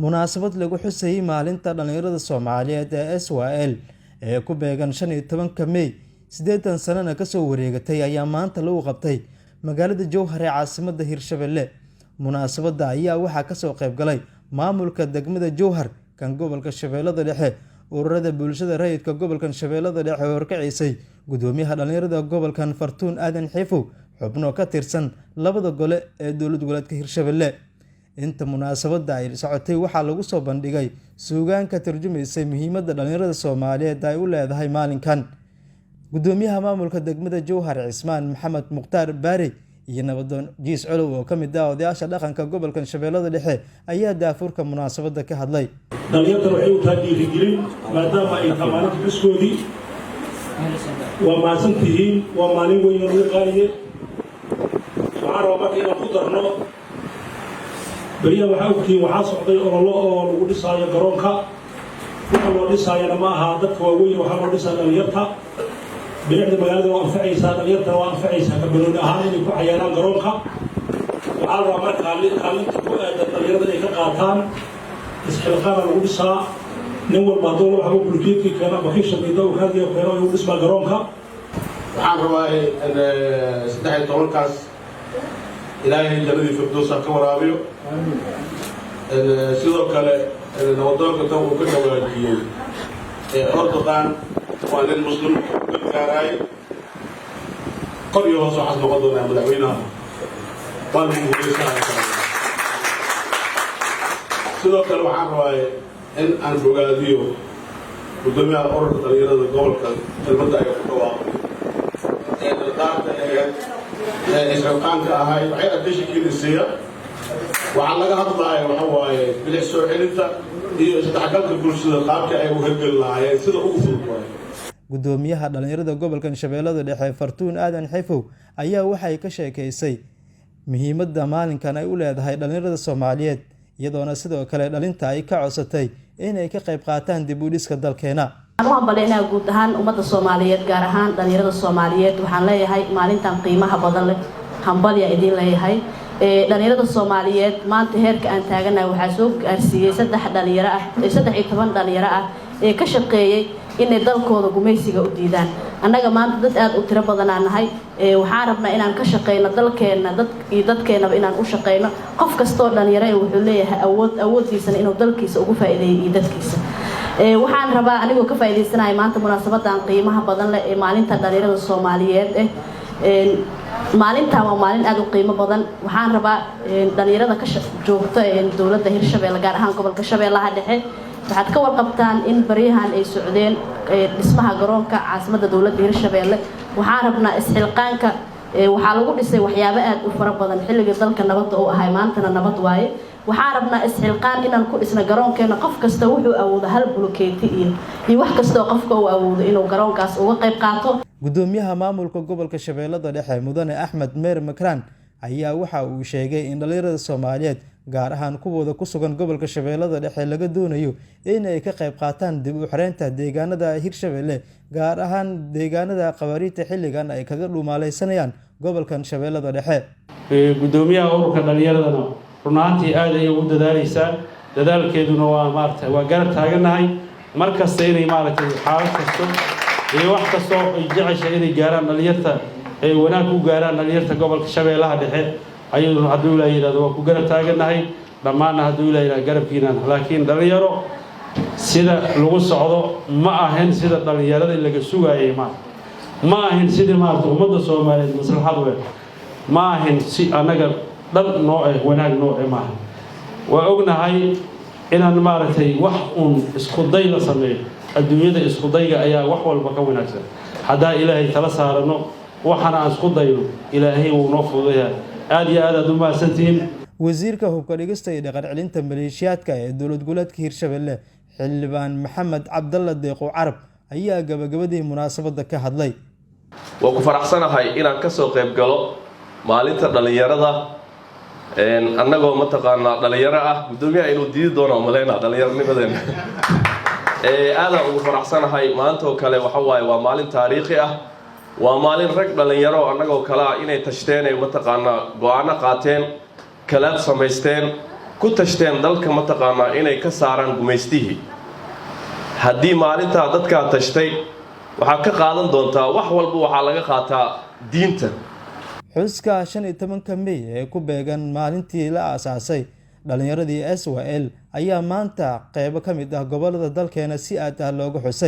munaasabad lagu xusayay maalinta dhalinyarada Soomaaliyeed ee SYL ee ku beegan 15 May 8 sanana ka soo wareegatay ayaa maanta lagu qabtay magaalada Jowhar ee caasimadda Hirshabelle. Munaasabada ayaa waxaa ka soo qayb galay maamulka degmada Jowhar kan gobolka Shabeellada Dhexe, ururada bulshada rayidka gobolkan Shabeellada Dhexe oo horkacisay gudoomiyaha dhalinyarada gobolkan Fartuun Aadan Xiifow, xubno ka tirsan labada gole ee dowlad goboleedka Hirshabelle. inta munaasabada ay socotay waxaa lagu soo bandhigay suugaan ka tarjumaysay muhiimadda dhalinyarada Soomaaliyeed ay u leedahay maalinkan. Gudoomiyaha maamulka degmada Jowhar Cismaan Maxamed Muqtaar Baari iyo nabadoon Jiis Colow oo ka mid ah odayaasha dhaqanka gobolkan Shabeellada Dhexe ayaa daafurka munaasabada ka hadlay. dhalinyarada waxay u taageerigelin maadaama ay maalinta xuskoodii waa maasantihiin, waa maalin weyn oo lagu qaaliye. waxaan rabaa marka inaan ku darno beriya waxaa ogtihiin waxaa socday ololo oo lagu dhisaayo garoonka. waxa loo dhisaayana ma aha dadka waaweyn, waxaa loo dhisaa dhalinyarta. bilicda magaalada waa anfacaysaa, dhalinyartana waa anfacaysaa kabilooni ahaan inay ku cayaaraan garoonka. waxaa la rabaa marka kaalinta ku aadan dhalinyarada inay ka qaataan isxilqaana lagu dhisaa. nin walba hadduu waxba bulkeedkii keena bakisha midda uu kaadiyo keeno inuu dhismaa garoonka. waxaan rabaa 13 ilaahay jannadii firdowsa ka waraabiyo. sidoo kale nabadoonka tan uu ka dhawaajiyey Erdogan waa nin muslim gargaaray kor iyo hoos waxaas noqon doonaa madaxweynaha waa lagu guulaysanaya. sidoo kale waxaan rabaa in aan fogaadiyo gudoomiyaha ururka dhalinyarada gobolka kelmadda ay ku dhawaaqay dardaarta isxilqaanka ahay waxay adeshikiinisiiya. waxaa laga hadlaya waxa waaye bilic soo celinta iyo isdhexgalka bulshada qaabka ay u hirgeli lahaayeen sida ugu fudud waaye. Gudoomiyaha dhalinyarada gobolkan Shabeellada Dhexe Fartuun Aadan Xiifow ayaa waxay ka sheekaysay muhiimadda maalinkan ay u leedahay dhalinyarada Soomaaliyeed, iyadoona sidoo kale dhalinta ay ka codsatay inay ka qayb qaataan dib u dhiska dalkeena. waxaan baleenaa guud ahaan ummadda Soomaaliyeed gaar ahaan dhalinyarada Soomaaliyeed waxaan leeyahay maalintan qiimaha badan leh hambalya idin leeyahay. dhalinyarada Soomaaliyeed maanta heerka aan taaganahay waxaa soo gaarsiiyay 13 dhalinyaro ah ee ka shaqeeyay inay dalkooda gumaysiga u diidaan. annaga maanta dad aad u tiro badan aan nahay, waxaan rabnaa inaan ka shaqeyno dalkeena, dadkeenaba inaan u shaqeyno. qof kastoo dhalinyaro wuxuu leeyahay awoodiisana inuu dalkiisa ugu faa'iideeyo iyo dadkiisa. waxaan rabaa anigoo ka faa'iideysanahay maanta munaasabadan qiimaha badan leh ee maalinta dhalinyarada Soomaaliyeed maalintan waa maalin aad u qiimo badan. waxaan rabaa dhalinyarada ka joogta dowladda Hirshabelle gaar ahaan gobolka Shabeellaha Dhexe waxaad ka warqabtaan in bariyahan ay socdeen dhismaha garoonka caasimadda dowladda Hirshabelle. waxaan rabnaa isxilqaanka waxaa lagu dhisay waxyaabo aad u fara badan xilliga dalka nabadda uu ahay, maantana nabad waaye. waxaan rabnaa isxilqaan inaan ku dhisno garoonkeena. qof kasta wuxuu awoodo hal bulkeeti iyo wax kasta qofka uu awoodo inuu garoonkaas uga qayb qaato. Gudoomiyaha maamulka gobolka Shabeellada Dhexe Mudane Axmed Meer Makraan ayaa waxa uu sheegay in dhalinyarada Soomaaliyeed gaar ahaan kuwooda ku sugan gobolka Shabeellada Dhexe laga doonayo inay ka qayb qaataan dib u xiraynta deegaanada Hirshabelle, gaar ahaan deegaanada qabaariita xilligan ay kaga dhumaalaysanayaan gobolkan Shabeellada Dhexe. gudoomiyaha ururka dhalinyaradana runaantii aad ay ugu dadaalaysaa, dadaalkeeduna waa garab taaganahay markasta inay xaalad kasto iyo wax kasto ay jeceshay inay gaaraan dhalinyarta ay wanaag ku gaaraan dhalinyarta gobolka Shabeellaha Dhexe. ayaduna hadduu ilaahay yiraahdo waa ku garab taaganahay dhammaanna hadduu ilaahay yiraahdo garabkiinaan. laakiin dhalinyaro sida lagu socdo ma ahan sida dhalinyarada laga sugaayay, ma ahan sida ummadda Soomaaliyeed maslaxad weyn, ma ahan si anaga dhan nooc wanaag nooc maaha. waa ognahay inaan wax isku day la sameeyo. adduunyada isku dayga ayaa wax walba ka wanaagsan. hadaa ilaahay tala saarano waxana aan isku dayno ilaahay wuu noo fududeeyaa. aad iyo aad u mahadsantihiin. wasiirka hubka dhigista iyo dhaqan celinta maleeshiyaadka ee dowlad goboleedka Hirshabelle xildhibaan Maxamed Cabdalla Deeqo Carab ayaa gabagabadii munaasabada ka hadlay. waa ku faraxsanahay inaan ka soo qayb galo maalinta dhalinyarada. annagoo mataqaanaa dhalinyaro ah, gudoomiyaha inuu diidi doono maleena dhalinyaronimadeena. aadaan ugu faraxsanahay maantoo kale. waxa waaye waa maalin taariikhi ah, waa maalin rag dhalinyaro annagoo kale ah inay tashteen ay mataqaanaa go'aano qaateen kalaad samaysteen ku tashteen dalka mataqaanaa inay ka saaraan gumaystihii haddii maalintaa dadkaa tashtay waxaa ka qaadan doontaa wax walba waxaa laga qaataa diinta xuska 15 May ee ku beegan maalintii la aasaasay dhalinyaradii SYL ayaa maanta qaybo ka mid ah gobolada dalkeena si aad ah looga xusay